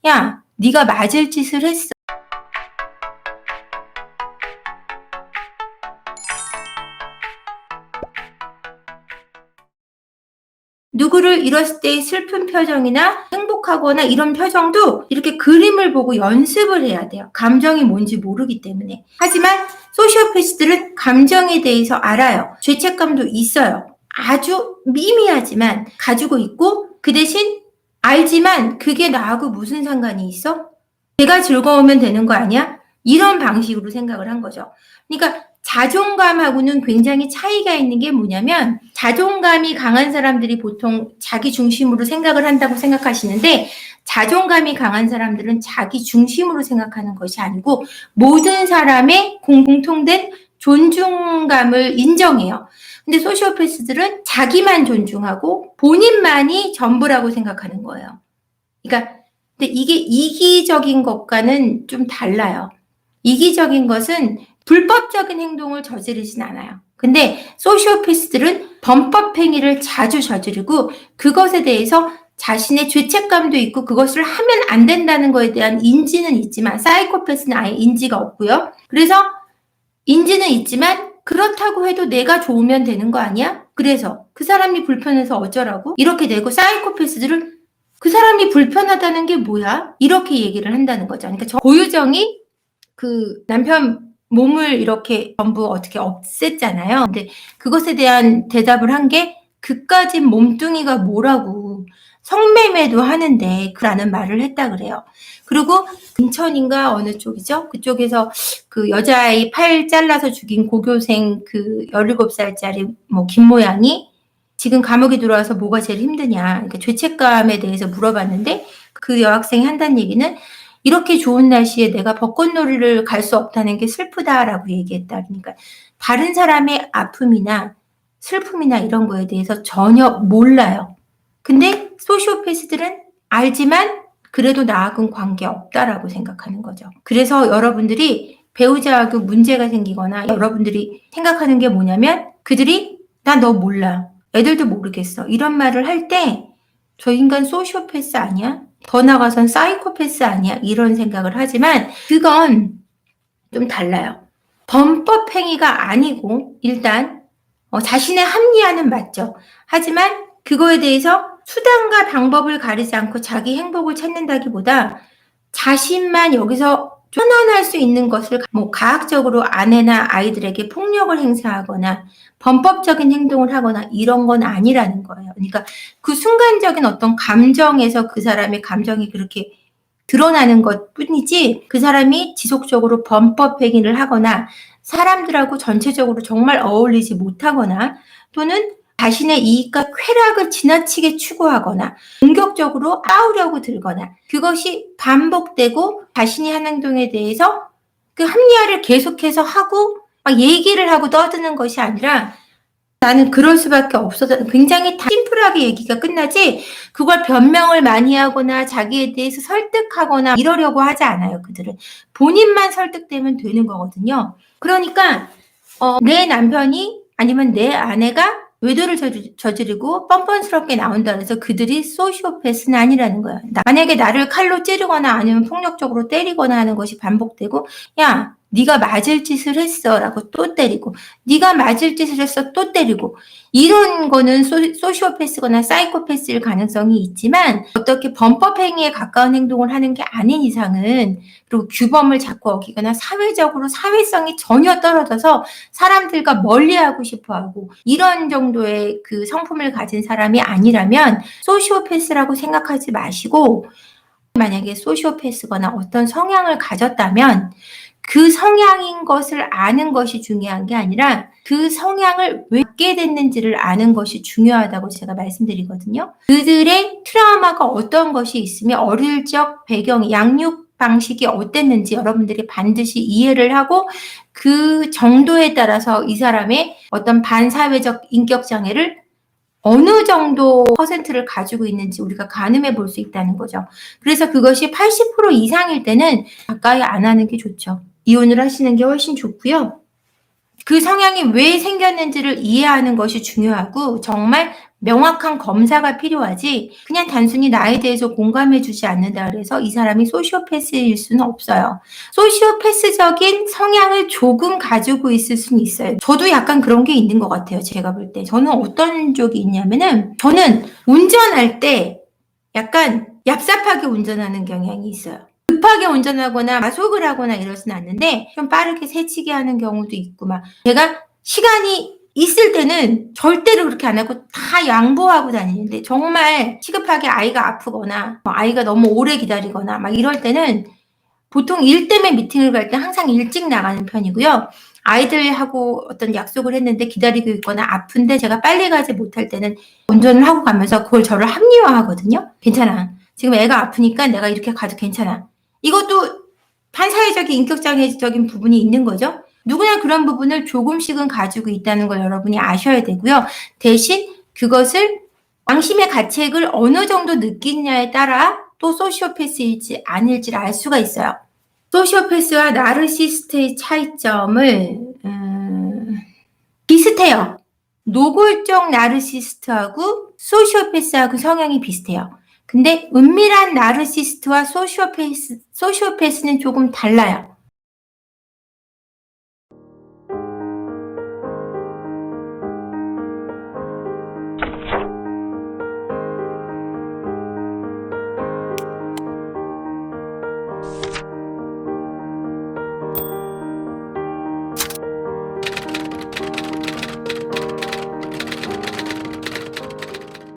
야, 네가 맞을 짓을 했어. 누구를 잃었을 때의 슬픈 표정이나 행복하거나 이런 표정도 이렇게 그림을 보고 연습을 해야 돼요. 감정이 뭔지 모르기 때문에. 하지만 소시오패스들은 감정에 대해서 알아요. 죄책감도 있어요. 아주 미미하지만 가지고 있고, 그 대신 알지만 그게 나하고 무슨 상관이 있어? 내가 즐거우면 되는 거 아니야? 이런 방식으로 생각을 한 거죠. 그러니까 자존감하고는 굉장히 차이가 있는 게 뭐냐면, 자존감이 강한 사람들이 보통 자기 중심으로 생각을 한다고 생각하시는데, 자존감이 강한 사람들은 자기 중심으로 생각하는 것이 아니고 모든 사람의 공통된 존중감을 인정해요. 근데 소시오패스들은 자기만 존중하고 본인만이 전부라고 생각하는 거예요. 그러니까 근데 이게 이기적인 것과는 좀 달라요. 이기적인 것은 불법적인 행동을 저지르진 않아요. 근데 소시오패스들은 범법 행위를 자주 저지르고, 그것에 대해서 자신의 죄책감도 있고 그것을 하면 안 된다는 것에 대한 인지는 있지만, 사이코패스는 아예 인지가 없고요. 그래서 인지는 있지만 그렇다고 해도 내가 좋으면 되는 거 아니야? 그래서 그 사람이 불편해서 어쩌라고? 이렇게 되고, 사이코패스들은 그 사람이 불편하다는 게 뭐야? 이렇게 얘기를 한다는 거죠. 그러니까 고유정이 그 남편 몸을 이렇게 전부 어떻게 없앴잖아요. 근데 그것에 대한 대답을 한 게, 그까진 몸뚱이가 뭐라고, 성매매도 하는데 라는 말을 했다 그래요. 그리고 인천인가 어느 쪽이죠? 그쪽에서 그 여자아이 팔 잘라서 죽인 고교생 그 17살짜리 뭐 김모양이 지금 감옥에 들어와서 뭐가 제일 힘드냐, 그러니까 죄책감에 대해서 물어봤는데, 그 여학생이 한다는 얘기는 이렇게 좋은 날씨에 내가 벚꽃놀이를 갈 수 없다는 게 슬프다라고 얘기했다. 그러니까 다른 사람의 아픔이나 슬픔이나 이런 거에 대해서 전혀 몰라요. 근데 소시오패스들은 알지만 그래도 나하고는 관계없다라고 생각하는 거죠. 그래서 여러분들이 배우자하고 문제가 생기거나 여러분들이 생각하는 게 뭐냐면, 그들이 나 너 몰라, 애들도 모르겠어, 이런 말을 할 때 저 인간 소시오패스 아니야? 더 나아가선 사이코패스 아니야? 이런 생각을 하지만 그건 좀 달라요. 범법 행위가 아니고 일단 자신의 합리화는 맞죠. 하지만 그거에 대해서 수단과 방법을 가리지 않고 자기 행복을 찾는다기보다, 자신만 여기서 편안할 수 있는 것을 뭐 가학적으로 아내나 아이들에게 폭력을 행사하거나 범법적인 행동을 하거나 이런 건 아니라는 거예요. 그러니까 그 순간적인 어떤 감정에서 그 사람의 감정이 그렇게 드러나는 것 뿐이지, 그 사람이 지속적으로 범법 행위를 하거나 사람들하고 전체적으로 정말 어울리지 못하거나, 또는 자신의 이익과 쾌락을 지나치게 추구하거나 공격적으로 싸우려고 들거나, 그것이 반복되고 자신이 한 행동에 대해서 그 합리화를 계속해서 하고 막 얘기를 하고 떠드는 것이 아니라, 나는 그럴 수밖에 없어서, 굉장히 심플하게 얘기가 끝나지 그걸 변명을 많이 하거나 자기에 대해서 설득하거나 이러려고 하지 않아요. 그들은 본인만 설득되면 되는 거거든요. 그러니까 내 남편이 아니면 내 아내가 외도를 저지르고 뻔뻔스럽게 나온다 해서 그들이 소시오패스는 아니라는 거예요. 만약에 나를 칼로 찌르거나 아니면 폭력적으로 때리거나 하는 것이 반복되고, 야, 네가 맞을 짓을 했어 라고 또 때리고, 네가 맞을 짓을 했어 또 때리고, 이런 거는 소시오패스거나 사이코패스일 가능성이 있지만, 어떻게 범법 행위에 가까운 행동을 하는 게 아닌 이상은, 그리고 규범을 자꾸 어기거나 사회적으로 사회성이 전혀 떨어져서 사람들과 멀리하고 싶어하고 이런 정도의 그 성품을 가진 사람이 아니라면 소시오패스라고 생각하지 마시고, 만약에 소시오패스거나 어떤 성향을 가졌다면 그 성향인 것을 아는 것이 중요한 게 아니라 그 성향을 왜 갖게 됐는지를 아는 것이 중요하다고 제가 말씀드리거든요. 그들의 트라우마가 어떤 것이 있으며 어릴 적 배경, 양육 방식이 어땠는지 여러분들이 반드시 이해를 하고, 그 정도에 따라서 이 사람의 어떤 반사회적 인격 장애를 어느 정도 퍼센트를 가지고 있는지 우리가 가늠해 볼 수 있다는 거죠. 그래서 그것이 80% 이상일 때는 가까이 안 하는 게 좋죠. 이혼을 하시는 게 훨씬 좋고요. 그 성향이 왜 생겼는지를 이해하는 것이 중요하고 정말 명확한 검사가 필요하지 그냥 단순히 나에 대해서 공감해 주지 않는다 그래서 이 사람이 소시오패스일 수는 없어요. 소시오패스적인 성향을 조금 가지고 있을 수는 있어요. 저도 약간 그런 게 있는 것 같아요. 제가 볼 때. 저는 어떤 쪽이 있냐면은 저는 운전할 때 약간 얍삽하게 운전하는 경향이 있어요. 급하게 운전하거나 마속을 하거나 이러진 않는데 좀 빠르게 새치기 하는 경우도 있고 막 제가 시간이 있을 때는 절대로 그렇게 안 하고 다 양보하고 다니는데 정말 시급하게 아이가 아프거나 아이가 너무 오래 기다리거나 막 이럴 때는 보통 일 때문에 미팅을 갈 때 항상 일찍 나가는 편이고요. 아이들하고 어떤 약속을 했는데 기다리고 있거나 아픈데 제가 빨리 가지 못할 때는 운전을 하고 가면서 그걸 저를 합리화하거든요. 괜찮아. 지금 애가 아프니까 내가 이렇게 가도 괜찮아. 이것도 반사회적인 인격장애적인 부분이 있는 거죠. 누구나 그런 부분을 조금씩은 가지고 있다는 걸 여러분이 아셔야 되고요. 대신 그것을 양심의 가책을 어느 정도 느끼느냐에 따라 또 소시오패스일지 아닐지를 알 수가 있어요. 소시오패스와 나르시스트의 차이점을 비슷해요. 노골적 나르시스트하고 소시오패스하고 성향이 비슷해요. 근데 은밀한 나르시스트와 소시오패스는 조금 달라요.